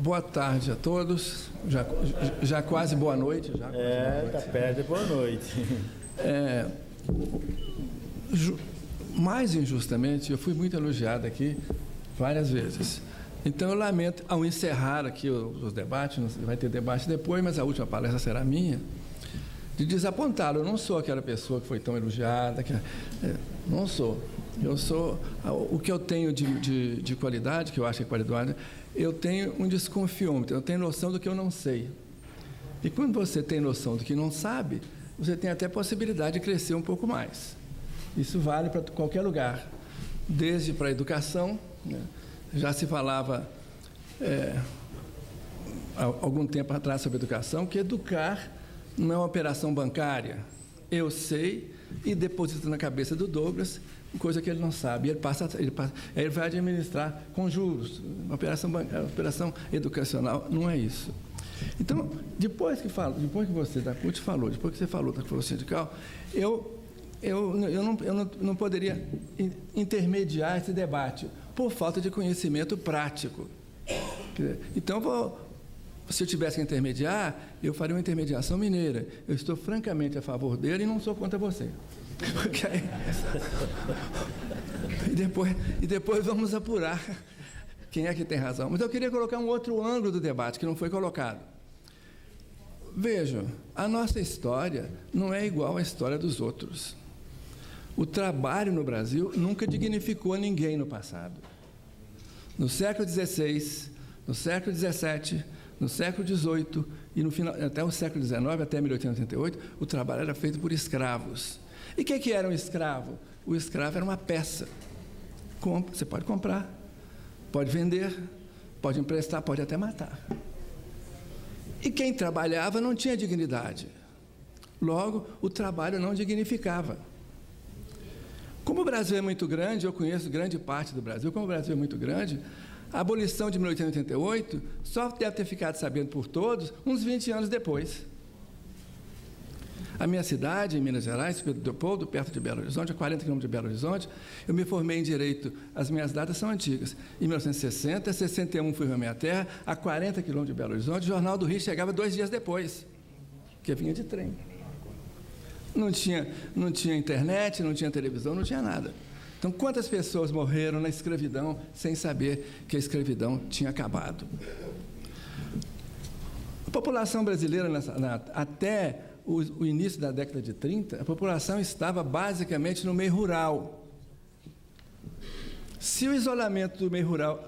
Boa tarde a todos, já quase boa noite. Tá perto de boa noite. Mais injustamente, eu fui muito elogiado aqui várias vezes. Então eu lamento, ao encerrar aqui os debates, vai ter debate depois, mas a última palestra será minha, de desapontar. Eu não sou aquela pessoa que foi tão elogiada, não sou. Eu sou, o que eu tenho de qualidade, que eu acho que é qualidade, eu tenho um desconfiômetro, eu tenho noção do que eu não sei. E quando você tem noção do que não sabe, você tem até possibilidade de crescer um pouco mais. Isso vale para qualquer lugar, desde para a educação, né? Já se falava algum tempo atrás sobre educação, que educar não é uma operação bancária. Eu sei e deposito na cabeça do Douglas coisa que ele não sabe. Ele vai administrar com juros. Operação educacional não é isso. Então, depois que você da CUT falou, depois que você falou da Força Sindical, eu não poderia intermediar esse debate por falta de conhecimento prático. Então, se eu tivesse que intermediar, eu faria uma intermediação mineira. Eu estou francamente a favor dele e não sou contra você. Porque aí... e depois vamos apurar quem é que tem razão. Mas eu queria colocar um outro ângulo do debate que não foi colocado. Vejam, a nossa história não é igual à história dos outros. O trabalho no Brasil nunca dignificou ninguém no passado. No século XVI, no século XVII, no século XVIII e no final, até o século XIX, até 1888, o trabalho era feito por escravos. E o que era um escravo? O escravo era uma peça. Você pode comprar, pode vender, pode emprestar, pode até matar. E quem trabalhava não tinha dignidade. Logo, o trabalho não dignificava. Como o Brasil é muito grande, eu conheço grande parte do Brasil, como o Brasil é muito grande, a abolição de 1888 só deve ter ficado sabendo por todos uns 20 anos depois. A minha cidade, em Minas Gerais, Pedro Leopoldo, perto de Belo Horizonte, a 40 quilômetros de Belo Horizonte, eu me formei em Direito, as minhas datas são antigas. Em 1960, 61 fui para a minha terra, a 40 quilômetros de Belo Horizonte, o Jornal do Rio chegava 2 dias depois, porque vinha de trem. Não tinha internet, não tinha televisão, não tinha nada. Então, quantas pessoas morreram na escravidão sem saber que a escravidão tinha acabado? A população brasileira, até o início da década de 30, a população estava basicamente no meio rural. Se o isolamento do meio rural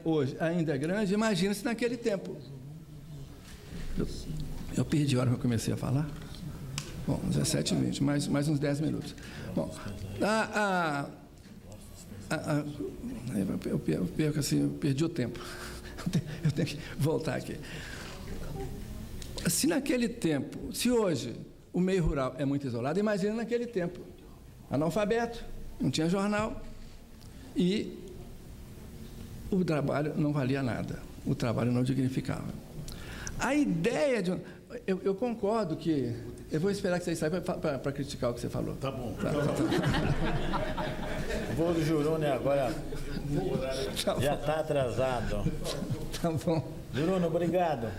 hoje ainda é grande, imagina-se naquele tempo. Eu perdi a hora que eu comecei a falar. Bom, 17h20, mais uns 10 minutos. Bom, eu perco assim, eu perdi o tempo. Eu tenho que voltar aqui. Se naquele tempo, se hoje o meio rural é muito isolado, imagina naquele tempo. Analfabeto, não tinha jornal e o trabalho não valia nada. O trabalho não dignificava. A ideia de... Eu concordo que... Eu vou esperar que vocês saibam para criticar o que você falou. Tá bom. O voo do Jurônio agora já está atrasado. Tá bom. Jurônio, obrigado.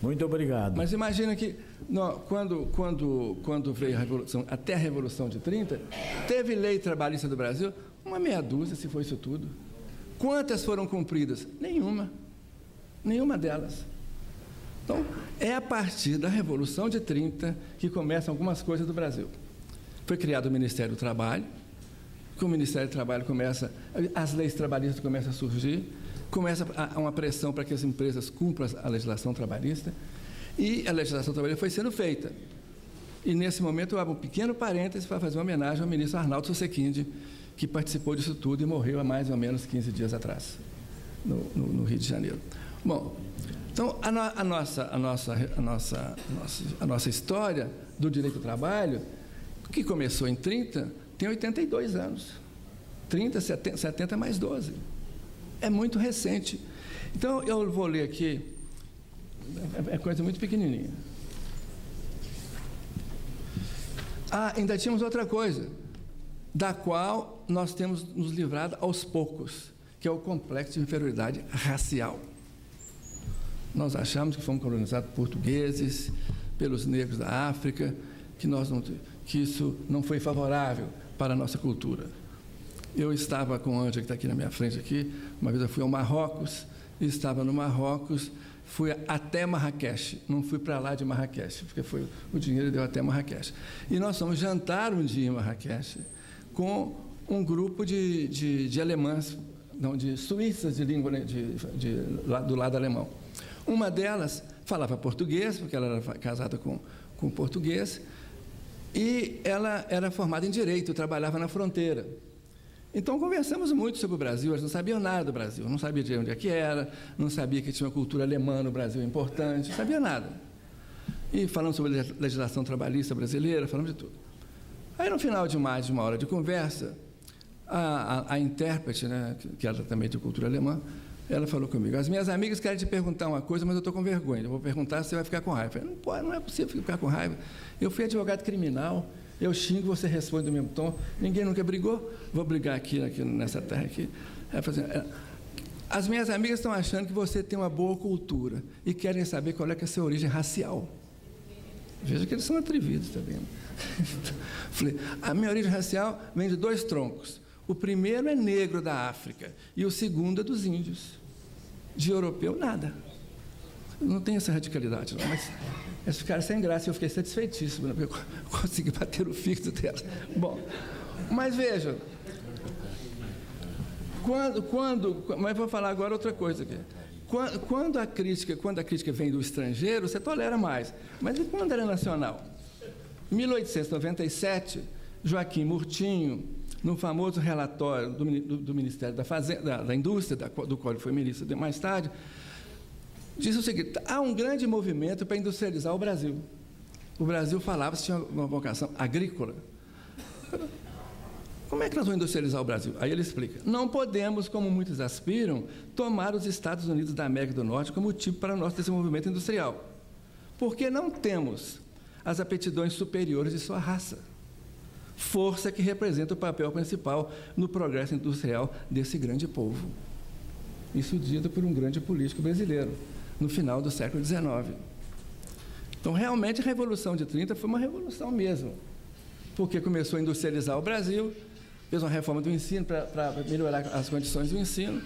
Muito obrigado. Mas imagina que quando veio a Revolução, até a Revolução de 30, teve lei trabalhista do Brasil, uma meia dúzia, se foi isso tudo. Quantas foram cumpridas? Nenhuma delas. Então, é a partir da Revolução de 30 que começam algumas coisas do Brasil. Foi criado o Ministério do Trabalho, com o Ministério do Trabalho as leis trabalhistas começam a surgir, começa uma pressão para que as empresas cumpram a legislação trabalhista, e a legislação trabalhista foi sendo feita. E, nesse momento, eu abro um pequeno parêntese para fazer uma homenagem ao ministro Arnaldo Susequinde, que participou disso tudo e morreu há mais ou menos 15 dias atrás, no Rio de Janeiro. Bom, então, a nossa história do direito do trabalho, que começou em 30, tem 82 anos. 30, 70 mais 12. É muito recente. Então, eu vou ler aqui, é coisa muito pequenininha. Ainda tínhamos outra coisa, da qual nós temos nos livrado aos poucos, que é o complexo de inferioridade racial. Nós achamos que fomos colonizados por portugueses, pelos negros da África, que isso não foi favorável para a nossa cultura. Eu estava com a Ângela, que está aqui na minha frente, uma vez eu fui ao Marrocos, estava no Marrocos, fui até Marrakech, não fui para lá de Marrakech, porque o dinheiro deu até Marrakech. E nós fomos jantar um dia em Marrakech com um grupo de alemãs, não, de suíças de língua, né, do lado alemão. Uma delas falava português, porque ela era casada com português, e ela era formada em Direito, trabalhava na fronteira. Então, conversamos muito sobre o Brasil, eles não sabiam nada do Brasil, não sabia de onde é que era, não sabia que tinha uma cultura alemã no Brasil importante, não sabia nada. E falamos sobre a legislação trabalhista brasileira, falamos de tudo. Aí, no final de mais de uma hora de conversa, a intérprete, né, que era também de cultura alemã, ela falou comigo: as minhas amigas querem te perguntar uma coisa, mas eu estou com vergonha, eu vou perguntar, você vai ficar com raiva. Eu falei: não é possível ficar com raiva. Eu fui advogado criminal, eu xingo, você responde do mesmo tom, ninguém nunca brigou, vou brigar aqui nessa terra aqui. As minhas amigas estão achando que você tem uma boa cultura e querem saber qual é que é a sua origem racial. Veja que eles são atrevidos também. Falei: a minha origem racial vem de 2 troncos. O primeiro é negro da África e o segundo é dos índios. De europeu, nada. Não tem essa radicalidade, não, mas eles ficaram sem graça e eu fiquei satisfeitíssimo, né, porque eu consegui bater o fixo dela. Bom, mas veja, mas vou falar agora outra coisa aqui. Quando a crítica vem do estrangeiro, você tolera mais, mas e quando ela é nacional? Em 1897, Joaquim Murtinho, no famoso relatório do Ministério da Indústria, do qual ele foi ministro mais tarde, disse o seguinte: há um grande movimento para industrializar o Brasil. O Brasil falava que tinha uma vocação agrícola. Como é que nós vamos industrializar o Brasil? Aí ele explica: não podemos, como muitos aspiram, tomar os Estados Unidos da América do Norte como tipo para o nosso desenvolvimento industrial, porque não temos as aptidões superiores de sua raça, força que representa o papel principal no progresso industrial desse grande povo. Isso dito por um grande político brasileiro, no final do século XIX. Então, realmente, a Revolução de 30 foi uma revolução mesmo, porque começou a industrializar o Brasil, fez uma reforma do ensino para melhorar as condições do ensino.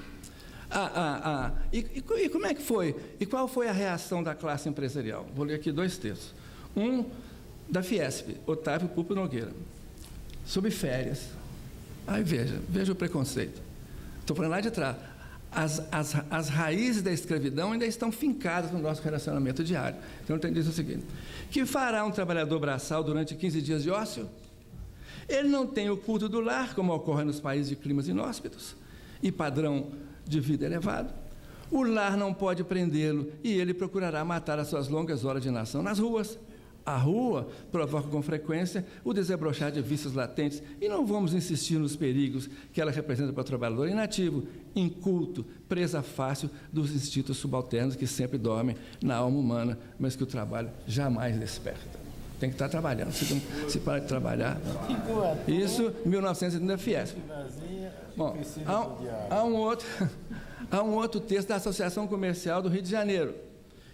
E como é que foi? E qual foi a reação da classe empresarial? Vou ler aqui 2 textos. Um da Fiesp, Otávio Pupo Nogueira, sobre férias. Aí veja o preconceito. Estou falando lá de trás. As raízes da escravidão ainda estão fincadas no nosso relacionamento diário. Então, ele diz o seguinte: que fará um trabalhador braçal durante 15 dias de ócio? Ele não tem o culto do lar, como ocorre nos países de climas inóspitos e padrão de vida elevado. O lar não pode prendê-lo e ele procurará matar as suas longas horas de inação nas ruas. A rua provoca com frequência o desabrochar de vícios latentes e não vamos insistir nos perigos que ela representa para o trabalhador inativo, inculto, presa fácil dos instintos subalternos que sempre dormem na alma humana, mas que o trabalho jamais desperta. Tem que estar trabalhando. Se para de trabalhar... Isso, 1930, Fiesp. Bom, há um outro texto da Associação Comercial do Rio de Janeiro,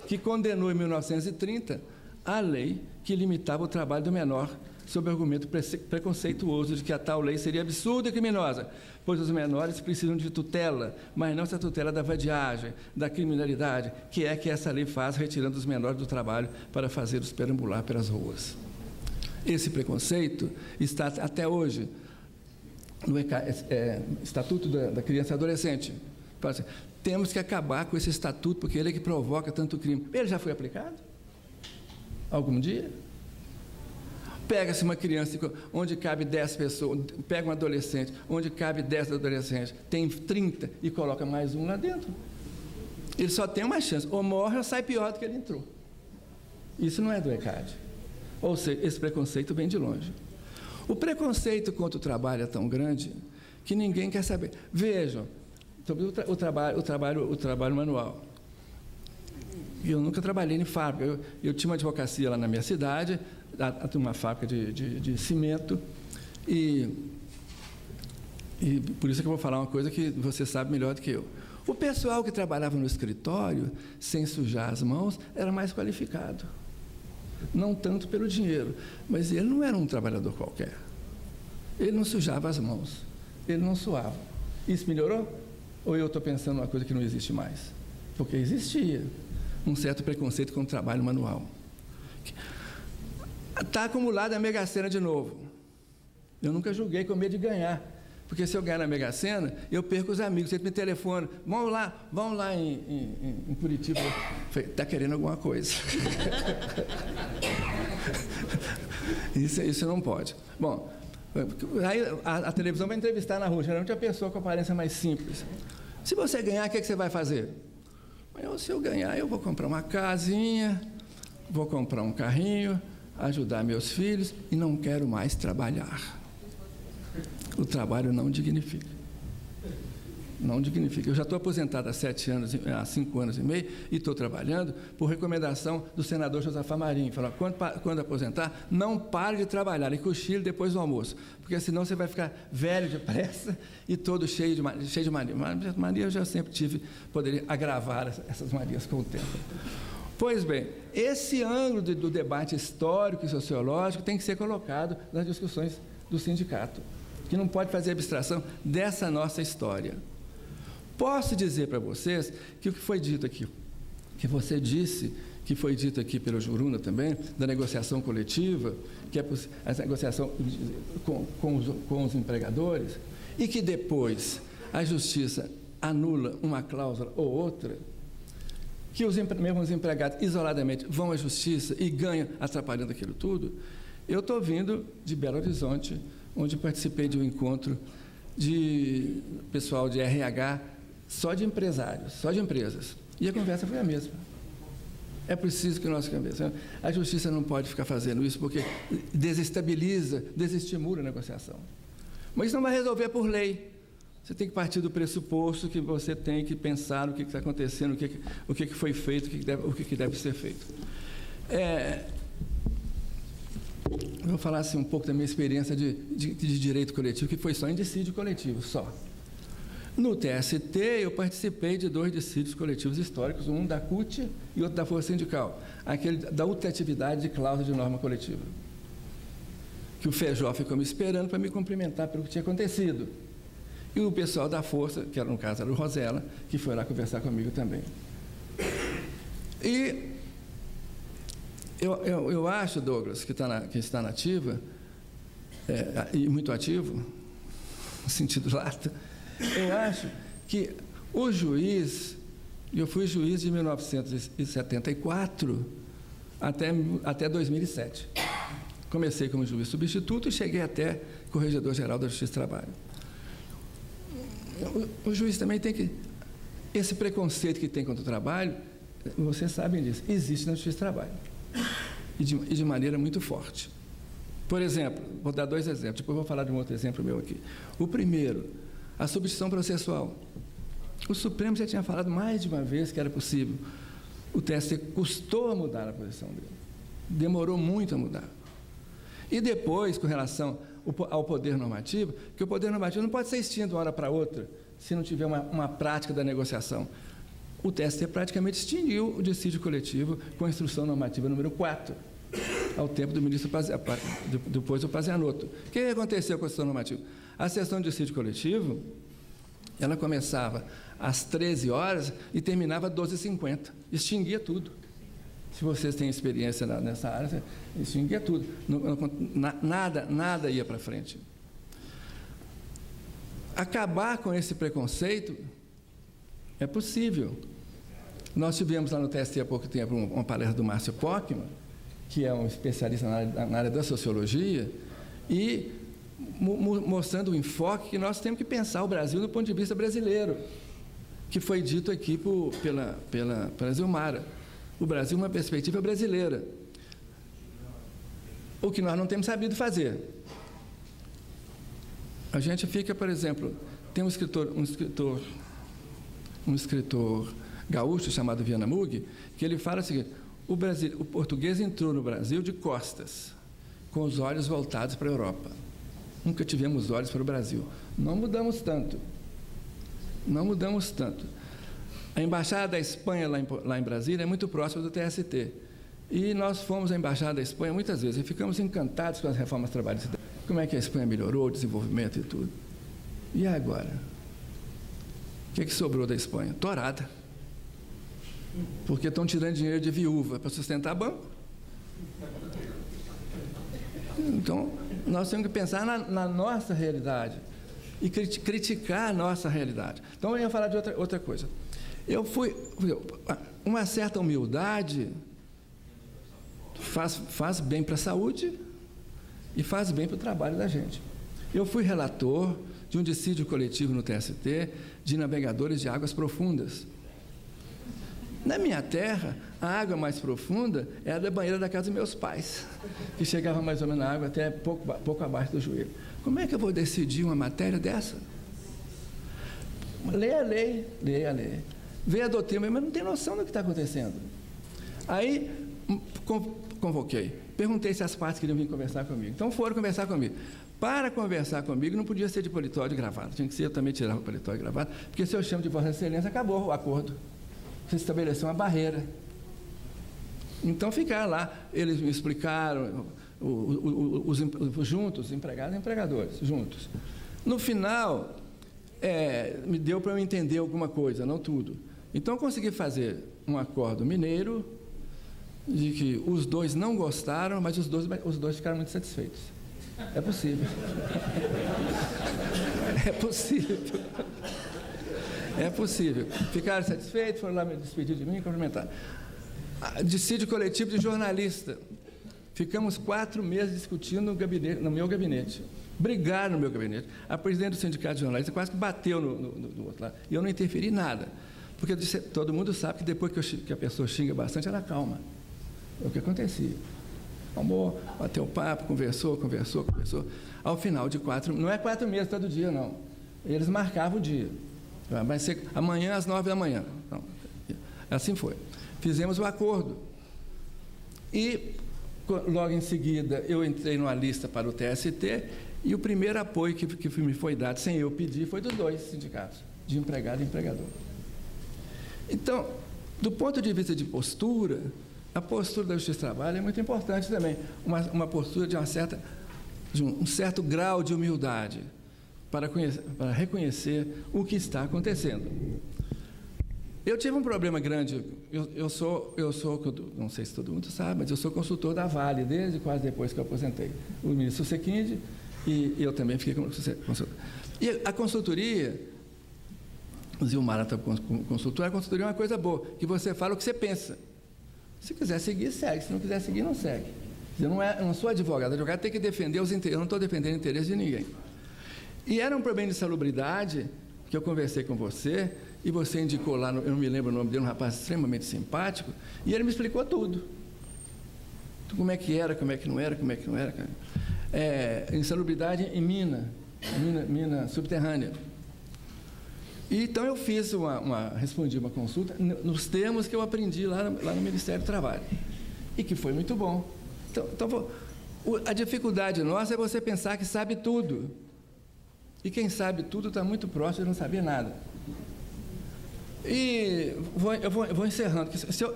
que condenou em 1930 a lei que limitava o trabalho do menor, sob o argumento preconceituoso de que a tal lei seria absurda e criminosa, pois os menores precisam de tutela, mas não essa tutela da vadiagem, da criminalidade, que essa lei faz, retirando os menores do trabalho para fazê-los perambular pelas ruas. Esse preconceito está até hoje no Estatuto da Criança e Adolescente. Fala assim: temos que acabar com esse estatuto, porque ele é que provoca tanto crime. Ele já foi aplicado? Algum dia? Pega-se uma criança onde cabe 10 pessoas, pega um adolescente, onde cabe 10 adolescentes, tem 30 e coloca mais um lá dentro. Ele só tem uma chance, ou morre ou sai pior do que ele entrou. Isso não é do ECAD. Ou seja, esse preconceito vem de longe. O preconceito contra o trabalho é tão grande que ninguém quer saber. Vejam, sobre o trabalho manual. Eu nunca trabalhei em fábrica. Eu tinha uma advocacia lá na minha cidade, uma fábrica de cimento, e por isso que eu vou falar uma coisa que você sabe melhor do que eu. O pessoal que trabalhava no escritório, sem sujar as mãos, era mais qualificado. Não tanto pelo dinheiro, mas ele não era um trabalhador qualquer. Ele não sujava as mãos, ele não suava. Isso melhorou? Ou eu estou pensando numa coisa que não existe mais? Porque existia um certo preconceito com o trabalho manual. Está acumulada a Mega Sena de novo. Eu nunca julguei com medo de ganhar. Porque se eu ganhar na Mega Sena, eu perco os amigos. Você me telefona, vamos lá em Curitiba. Está querendo alguma coisa. Isso não pode. Bom, aí a televisão vai entrevistar na rua, geralmente a pessoa com a aparência mais simples. Se você ganhar, o que você vai fazer? Se eu ganhar, eu vou comprar uma casinha, vou comprar um carrinho, ajudar meus filhos e não quero mais trabalhar. O trabalho não dignifica. Não dignifica. Eu já estou aposentado há 5 anos e meio e estou trabalhando por recomendação do senador Josafá Marinho. Falou, quando aposentar, não pare de trabalhar e cochile depois do almoço, porque senão você vai ficar velho depressa e todo cheio de mania. Mania eu já sempre poderia agravar essas manias com o tempo. Pois bem, esse ângulo do debate histórico e sociológico tem que ser colocado nas discussões do sindicato, que não pode fazer abstração dessa nossa história. Posso dizer para vocês que o que foi dito aqui, que você disse, que foi dito aqui pelo Juruna também, da negociação coletiva, que é a negociação com os empregadores, e que depois a justiça anula uma cláusula ou outra, que os mesmos empregados isoladamente vão à justiça e ganham atrapalhando aquilo tudo. Eu estou vindo de Belo Horizonte, onde participei de um encontro de pessoal de RH, só de empresários, só de empresas. E a conversa foi a mesma. É preciso que nós cambiemos. A justiça não pode ficar fazendo isso porque desestabiliza, desestimula a negociação. Mas isso não vai resolver por lei. Você tem que partir do pressuposto que você tem que pensar no que está acontecendo, o que foi feito, o que deve ser feito. Eu vou falar assim, um pouco da minha experiência de direito coletivo, que foi só em dissídio coletivo, só. No TST, eu participei de 2 dissídios coletivos históricos, um da CUT e outro da Força Sindical, aquele da ultratividade de cláusula de norma coletiva, que o Feijó ficou me esperando para me cumprimentar pelo que tinha acontecido. E o pessoal da Força, que era, no caso era o Rosella, que foi lá conversar comigo também. E eu acho, Douglas, que está na ativa, e muito ativo, no sentido lato, eu acho que o juiz, eu fui juiz de 1974 até 2007. Comecei como juiz substituto e cheguei até corregedor-geral da Justiça do Trabalho. O juiz também tem que... Esse preconceito que tem contra o trabalho, vocês sabem disso, existe na Justiça do Trabalho. E de maneira muito forte. Por exemplo, vou dar 2 exemplos, depois vou falar de um outro exemplo meu aqui. O primeiro, a substituição processual. O Supremo já tinha falado mais de uma vez que era possível. O TST custou a mudar a posição dele. Demorou muito a mudar. E depois, com relação ao poder normativo, que o poder normativo não pode ser extinto de uma hora para outra, se não tiver uma prática da negociação. O TST praticamente extinguiu o dissídio coletivo com a instrução normativa número 4, ao tempo do ministro depois do Pazianotto. O que aconteceu com a instrução normativa? A sessão de dissídio coletivo, ela começava às 13 horas e terminava às 12h50. Extinguia tudo. Se vocês têm experiência nessa área, extinguia tudo. Nada ia para frente. Acabar com esse preconceito é possível. Nós tivemos lá no TST há pouco tempo uma palestra do Márcio Pockmann, que é um especialista na área da sociologia, e mostrando o enfoque que nós temos que pensar o Brasil do ponto de vista brasileiro, que foi dito aqui pela Zilmara. O Brasil é uma perspectiva brasileira. O que nós não temos sabido fazer. A gente fica, por exemplo, tem um escritor gaúcho chamado Viana Muggi, que ele fala o seguinte: o português entrou no Brasil de costas, com os olhos voltados para a Europa. Nunca tivemos olhos para o Brasil. Não mudamos tanto. A Embaixada da Espanha, lá em Brasília, é muito próxima do TST. E nós fomos à Embaixada da Espanha muitas vezes e ficamos encantados com as reformas trabalhistas. Como é que a Espanha melhorou o desenvolvimento e tudo. E agora? O que sobrou da Espanha? Torada. Porque estão tirando dinheiro de viúva para sustentar banco. Então, nós temos que pensar na nossa realidade e criticar a nossa realidade. Então, eu ia falar de outra coisa. Uma certa humildade faz bem para a saúde e faz bem para o trabalho da gente. Eu fui relator de um dissídio coletivo no TST de navegadores de águas profundas. Na minha terra, a água mais profunda era da banheira da casa dos meus pais, que chegava mais ou menos na água até pouco abaixo do joelho. Como é que eu vou decidir uma matéria dessa? Leia a lei. Vê a doutrina, mas não tem noção do que está acontecendo. Aí, convoquei. Perguntei se as partes queriam vir conversar comigo. Então, foram conversar comigo. Para conversar comigo, não podia ser de paletó e de gravata. Tinha que ser, eu também tirava o paletó e gravata, porque se eu chamo de Vossa Excelência, acabou o acordo. Você estabeleceu uma barreira. Então, ficaram lá. Eles me explicaram, juntos, empregados e empregadores, juntos. No final, me deu para eu entender alguma coisa, não tudo. Então, eu consegui fazer um acordo mineiro, de que os dois não gostaram, mas os dois ficaram muito satisfeitos. É possível. É possível. É possível. Ficaram satisfeitos, foram lá me despedir de mim e cumprimentar. Dissídio coletivo de jornalista. Ficamos 4 meses discutindo no meu gabinete. Brigaram no meu gabinete. A presidente do sindicato de jornalistas quase que bateu no outro lado. E eu não interferi em nada. Porque todo mundo sabe que depois que a pessoa xinga bastante, ela calma. É o que acontecia. Amor, bateu o papo, conversou. Ao final de 4 meses, não é 4 meses todo dia, não. Eles marcavam o dia. Vai ser amanhã às 9 da manhã. Então, assim foi. Fizemos o acordo. E, logo em seguida, eu entrei numa lista para o TST e o primeiro apoio que me foi dado, sem eu pedir, foi dos 2 sindicatos, de empregado e empregador. Então, do ponto de vista de postura, a postura da Justiça do Trabalho é muito importante também. Uma postura de um certo grau de humildade para reconhecer o que está acontecendo. Eu tive um problema grande. Eu sou, não sei se todo mundo sabe, mas eu sou consultor da Vale, desde quase depois que eu aposentei. O ministro Sequinde e eu também fiquei como consultor. E a consultoria, o Zilmar está consultor, a consultoria é uma coisa boa, que você fala o que você pensa. Se quiser seguir, segue. Se não quiser seguir, não segue. Eu não sou advogado. O advogado tem que defender os interesses. Eu não estou defendendo o interesse de ninguém. E era um problema de salubridade que eu conversei com você, e você indicou lá, eu não me lembro o nome dele, um rapaz extremamente simpático, e ele me explicou tudo. Como é que era, como é que não era, cara. Insalubridade em mina subterrânea. E, então eu respondi uma consulta nos termos que eu aprendi lá no Ministério do Trabalho, e que foi muito bom. Então a dificuldade nossa é você pensar que sabe tudo. E quem sabe tudo está muito próximo de não saber nada. E eu vou encerrando.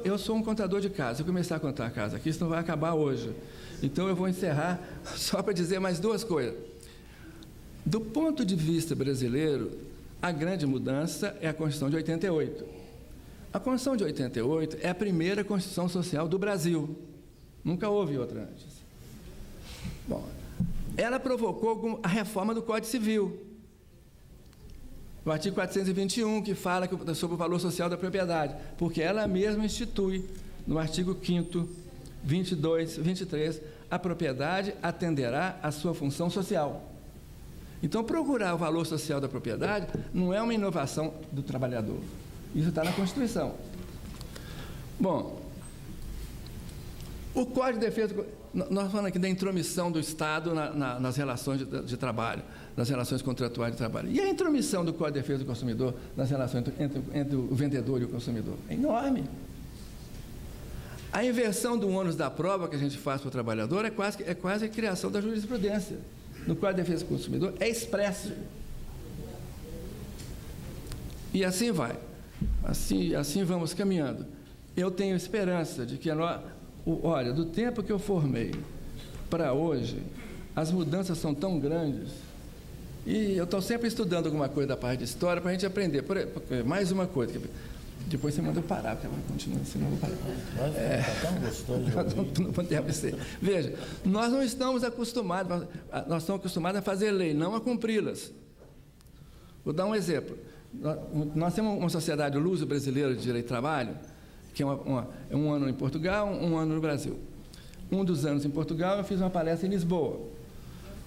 Eu sou um contador de casas. Se eu começar a contar a casa aqui, isso não vai acabar hoje. Então, eu vou encerrar só para dizer mais 2 coisas. Do ponto de vista brasileiro, a grande mudança é a Constituição de 88. A Constituição de 88 é a primeira Constituição Social do Brasil. Nunca houve outra antes. Bom, ela provocou a reforma do Código Civil. O artigo 421, que fala sobre o valor social da propriedade, porque ela mesma institui, no artigo 5º, 22, 23, a propriedade atenderá à sua função social. Então, procurar o valor social da propriedade não é uma inovação do trabalhador. Isso está na Constituição. Bom, o Código de Defesa... Nós falamos aqui da intromissão do Estado nas relações de trabalho, nas relações contratuais de trabalho. E a intromissão do Código de Defesa do Consumidor nas relações entre o vendedor e o consumidor? É enorme. A inversão do ônus da prova que a gente faz para o trabalhador é quase a criação da jurisprudência. No Código de Defesa do Consumidor é expresso. E assim vai. Assim vamos caminhando. Eu tenho esperança de que, olha, do tempo que eu formei para hoje, as mudanças são tão grandes, e eu estou sempre estudando alguma coisa da parte de história para a gente aprender. Mais uma coisa, depois você manda eu parar, porque ela continua, senão eu vou parar. Está tão gostoso. Não podemos ser. Veja, nós não estamos acostumados, nós estamos acostumados a fazer lei, não a cumpri-las. Vou dar um exemplo. Nós temos uma sociedade luso-brasileira de direito do trabalho, que é um ano em Portugal, um ano no Brasil. Um dos anos em Portugal, eu fiz uma palestra em Lisboa.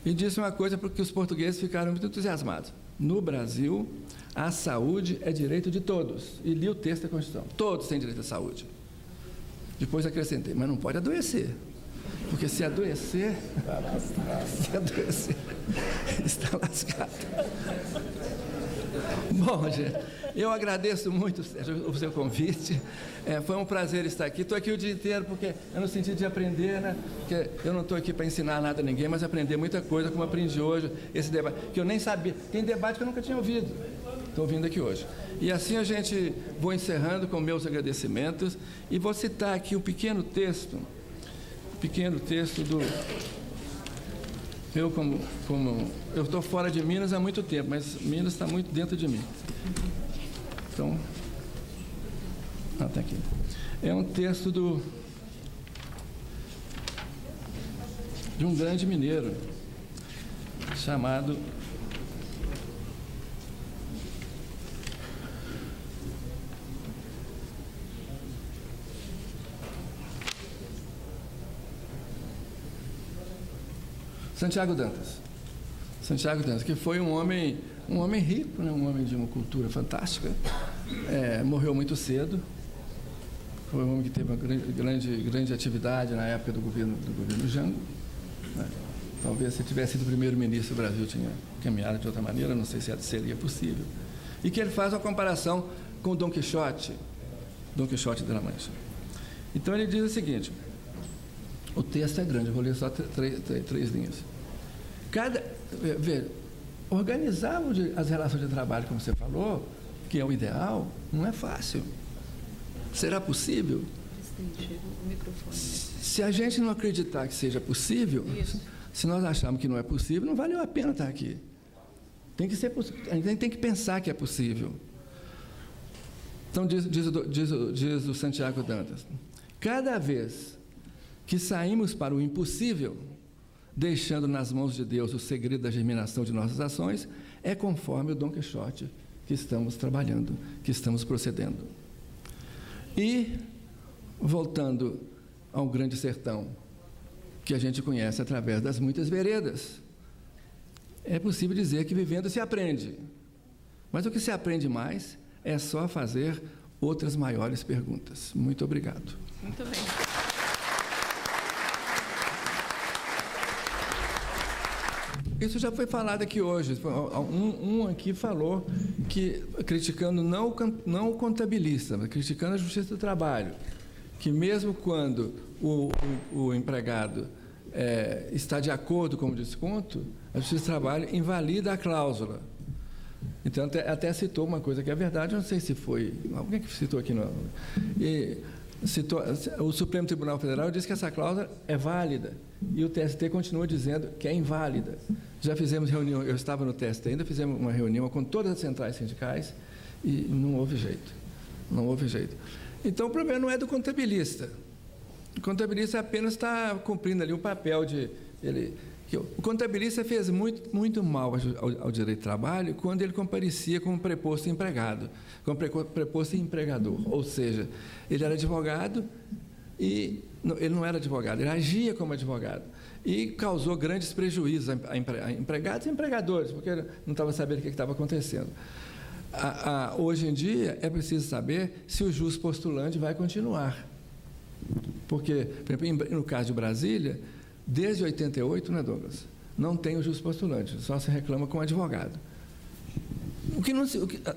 E disse uma coisa porque os portugueses ficaram muito entusiasmados. No Brasil, a saúde é direito de todos. E li o texto da Constituição. Todos têm direito à saúde. Depois acrescentei, mas não pode adoecer. Porque se adoecer, está lascado. Bom, gente, eu agradeço muito, Sérgio, o seu convite. Foi um prazer estar aqui. Estou aqui o dia inteiro porque é no sentido de aprender, né? Porque eu não estou aqui para ensinar nada a ninguém, mas aprender muita coisa, como aprendi hoje, esse debate, que eu nem sabia. Tem debate que eu nunca tinha ouvido. Estou ouvindo aqui hoje. E assim a gente vou encerrando com meus agradecimentos e vou citar aqui o pequeno texto do... Eu estou fora de Minas há muito tempo, mas Minas está muito dentro de mim. Então, está aqui. É um texto de um grande mineiro chamado Santiago Dantas, que foi um homem rico, né? Um homem de uma cultura fantástica, morreu muito cedo, foi um homem que teve uma grande atividade na época do governo Jango, né? Talvez se tivesse sido primeiro-ministro, o Brasil tinha caminhado de outra maneira, não sei se seria possível. E que ele faz uma comparação com Dom Quixote de La Mancha. Então ele diz o seguinte, o texto é grande, eu vou ler só três linhas. Organizar as relações de trabalho, como você falou, que é o ideal, não é fácil. Será possível? Se a gente não acreditar que seja possível, se nós acharmos que não é possível, não valeu a pena estar aqui. Tem que ser possível. A gente tem que pensar que é possível. Então, diz o Santiago Dantas, cada vez que saímos para o impossível, deixando nas mãos de Deus o segredo da germinação de nossas ações, é conforme o Dom Quixote que estamos trabalhando, que estamos procedendo. E, voltando ao grande sertão, que a gente conhece através das muitas veredas, é possível dizer que vivendo se aprende. Mas o que se aprende mais é só fazer outras maiores perguntas. Muito obrigado. Muito bem. Isso já foi falado aqui hoje. Um aqui falou que, criticando não o contabilista, mas criticando a Justiça do Trabalho, que mesmo quando o empregado está de acordo com o desconto, a Justiça do Trabalho invalida a cláusula. Então, até citou uma coisa que é verdade, não sei se foi... Alguém que citou aqui, não. O Supremo Tribunal Federal disse que essa cláusula é válida e o TST continua dizendo que é inválida. Já fizemos reunião, eu estava no TST ainda, fizemos uma reunião com todas as centrais sindicais e não houve jeito. Não houve jeito. Então, o problema não é do contabilista. O contabilista apenas está cumprindo ali o papel de... O contabilista fez muito mal ao direito do trabalho quando ele comparecia como preposto empregado, como preposto empregador. Ou seja, ele era advogado e... ele não era advogado, ele agia como advogado. E causou grandes prejuízos a empregados e empregadores, porque não estava sabendo o que estava acontecendo. Hoje em dia, é preciso saber se o jus postulante vai continuar. Porque, por exemplo, no caso de Brasília, desde 88, né, Douglas? Não tem o jus postulante, só se reclama com o advogado.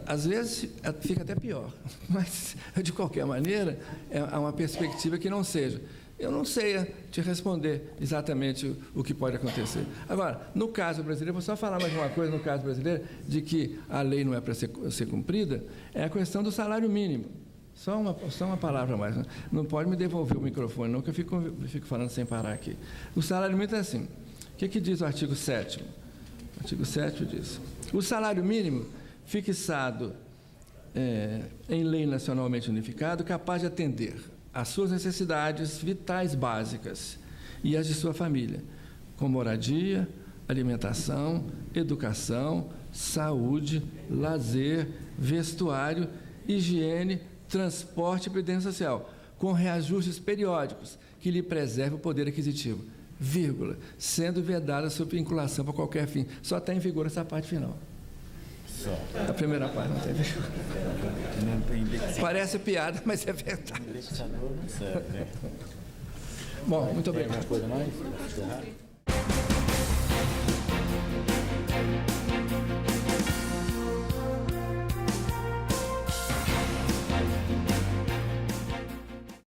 Às vezes fica até pior, mas, de qualquer maneira, há uma perspectiva que não seja. eu não sei te responder exatamente o que pode acontecer. Agora, no caso brasileiro, vou só falar mais uma coisa no caso brasileiro, de que a lei não é para ser cumprida, é a questão do salário mínimo. Só uma palavra a mais. Não pode me devolver o microfone, não, que eu fico falando sem parar aqui. O salário mínimo é assim. O que diz o artigo 7º? O artigo 7º diz: o salário mínimo fixado em lei nacionalmente unificada, capaz de atender às suas necessidades vitais básicas e as de sua família, com moradia, alimentação, educação, saúde, lazer, vestuário, higiene, transporte e previdência social, com reajustes periódicos que lhe preserve o poder aquisitivo, vírgula, sendo vedada sua vinculação para qualquer fim. Só está em vigor essa parte final. Só. A primeira parte não tem vigor. Parece piada, mas é verdade. Bom, muito obrigado.